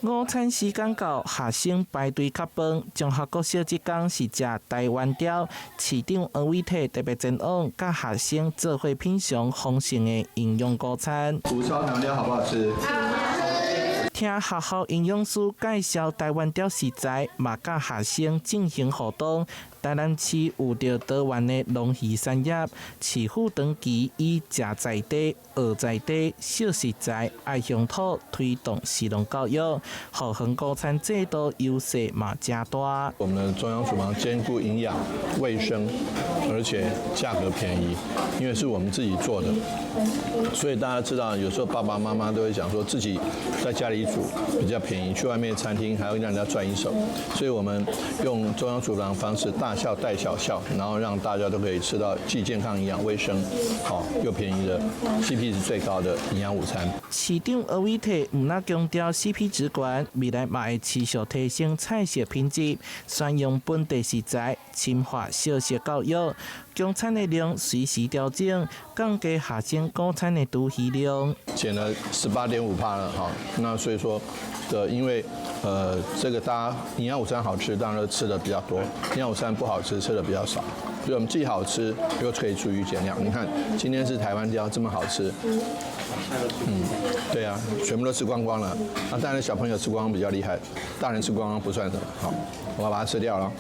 午餐時間到，學生排隊吃飯。中華國小這天是食台灣釣，市長黃偉綽特別前往，甲學生做伙品嘗豐盛的營養午餐。吳超香蕉好不好吃？聽學校營養師介紹台灣釣食材，嘛甲學生進行互動。台南市有着多元的農漁產業，市府長期以食在地、學在地、小食材、愛鄉土推動食農教育，後恆午餐制度優勢嘛加大。我們的中央廚房兼顧營養、衛生，而且價格便宜，因為是我們自己做的，所以大家知道，有時候爸爸媽媽都會講說自己在家裡煮比較便宜，去外面餐廳還要讓人家賺一手，所以我們用中央廚房的方式大校帶小校，然後讓大家都可以吃到既健康、營養、衛生，好又便宜的 CP 值最高的營養午餐。市長黃偉綽唔但強調 CP 值高，未來嘛會持續提升菜色品質，選用本地食材，深化小食教育，供餐的量隨時調整，降低學生午餐的廚餘量。減了18.5%了哈，那所以說因為這個大家營養午餐好吃，當然吃的比較多；營養午餐不好吃，吃的比較少。所以我們既好吃又可以廚餘減量。你看今天是台灣釣這麼好吃，對啊，全部都吃光光了。那當然小朋友吃光光比較厲害，大人吃光光不算什麼。好，我要把它吃掉了。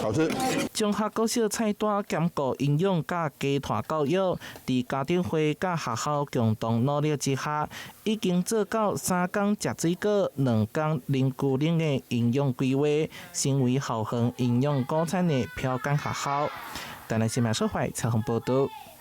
好吃。中華國小菜單兼顧營養甲家團教育，佇家長會甲學校共同努力之下，已經做到3天吃水果、2天零固零的營養規劃，成為後恆營養午餐的標杆學校。台南新聞社會採訪報道。